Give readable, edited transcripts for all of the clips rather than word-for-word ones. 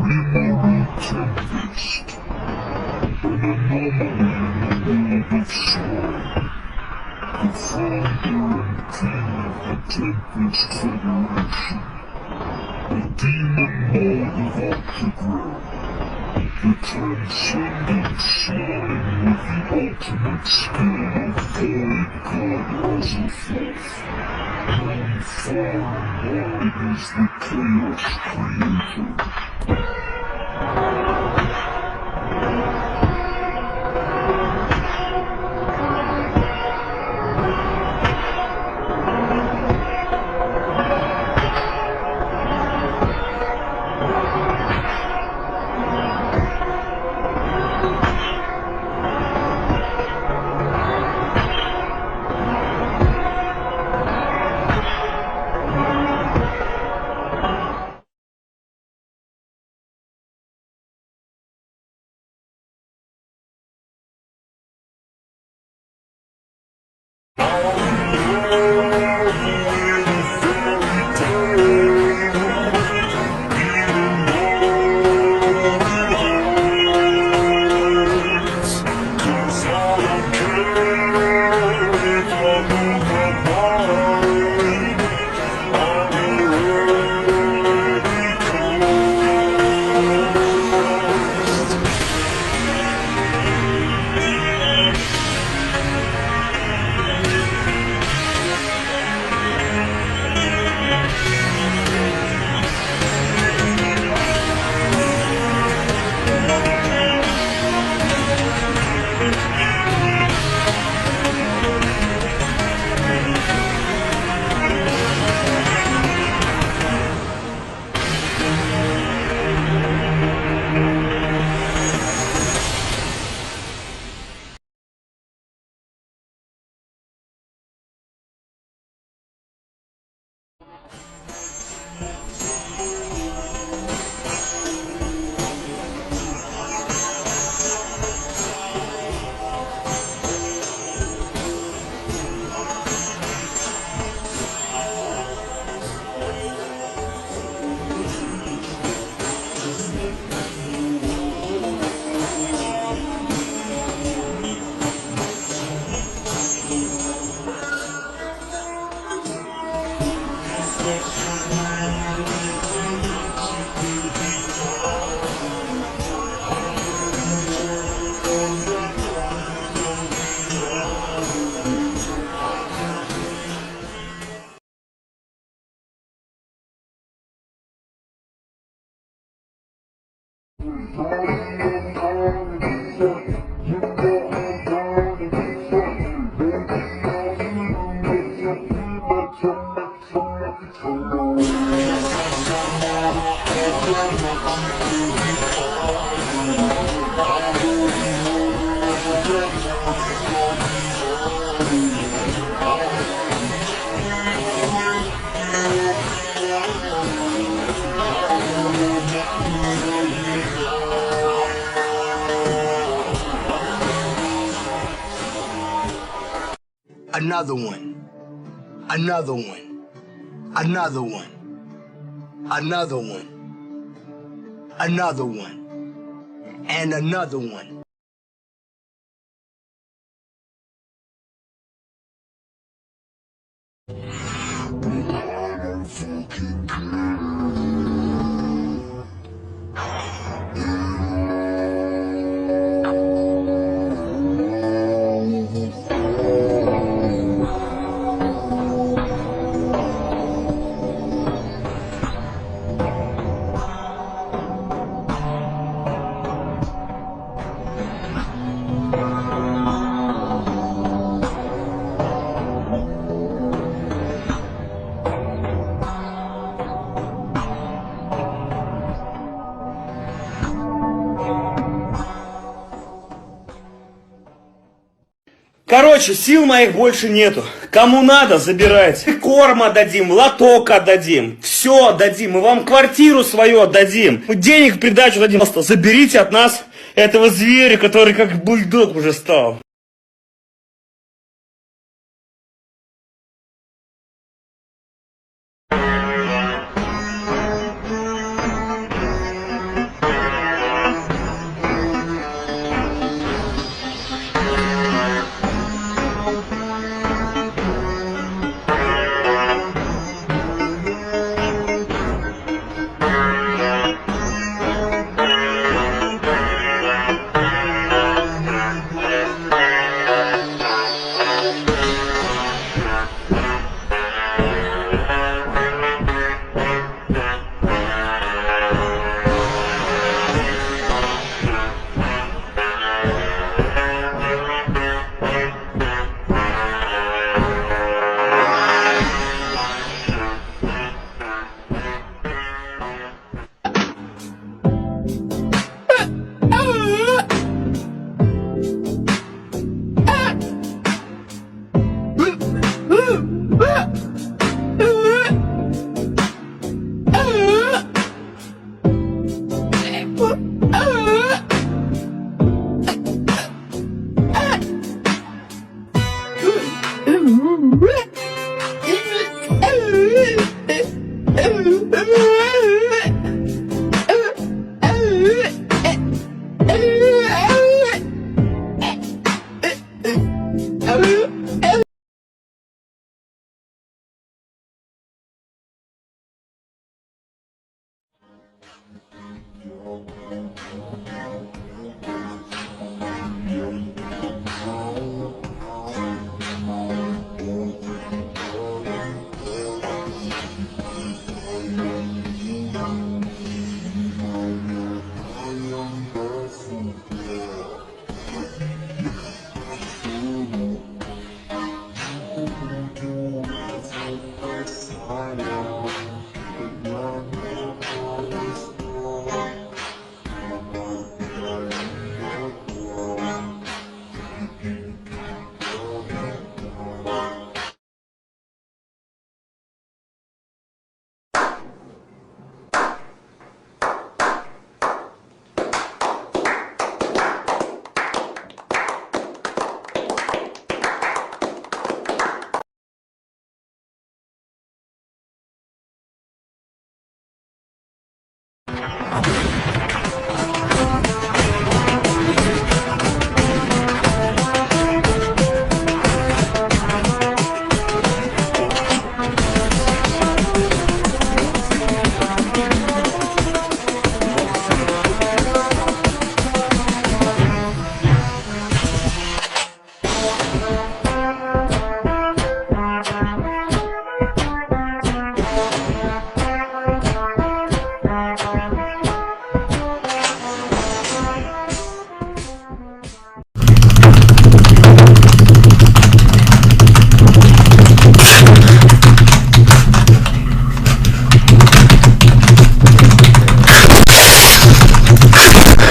Rimuru tempest, an anomaly in the world of Sai, the founder and king of the Tempest Federation, the demon lord of Octagram, the transcendent slime with the ultimate skill of void god as a fluff, known far and wide as the Chaos Creator. Another one, another one, another one, another one, another one, and another one. Короче, сил моих больше нету. Кому надо, забирайте. Корма дадим, лоток отдадим. Все отдадим. Мы вам квартиру свою отдадим. Мы денег в придачу дадим. Просто заберите от нас этого зверя, который как бульдог уже стал.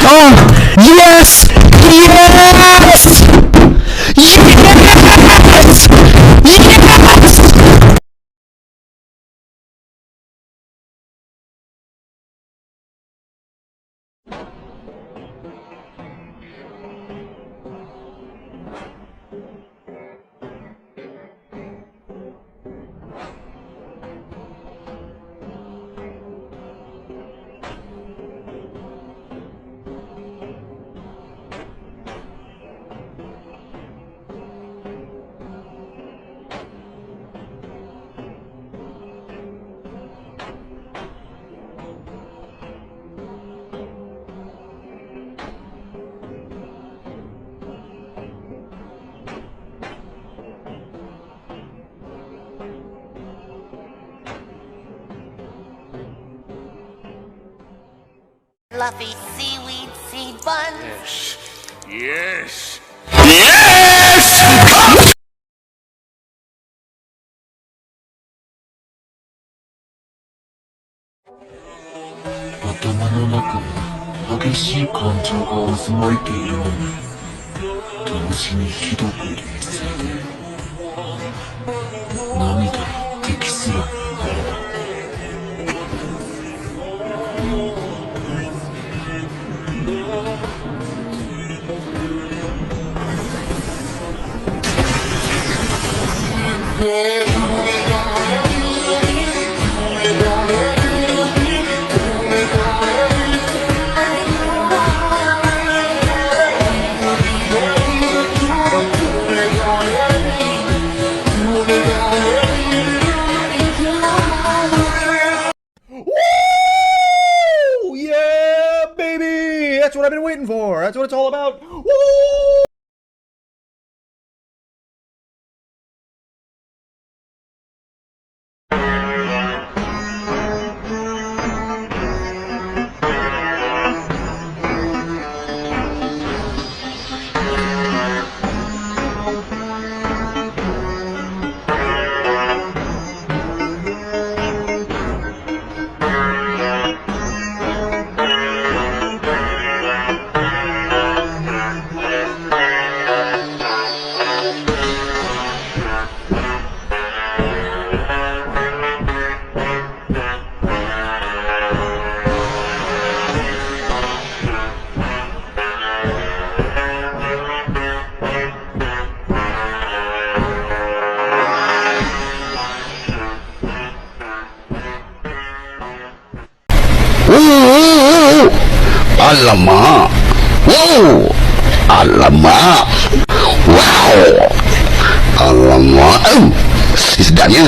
Oh, yes! Yes! Yes! Yes! Fluffy seaweed seed buns. Yes. Yes! 頭の中に激しい感情が渦巻いているのに同時にひどく冷静で涙に敵すらならない Yeah, baby! That's what I've been waiting for. That's what it's all about. Woo! Alamak. Wow. Alamak. Wow. Alamak. Sedapnya.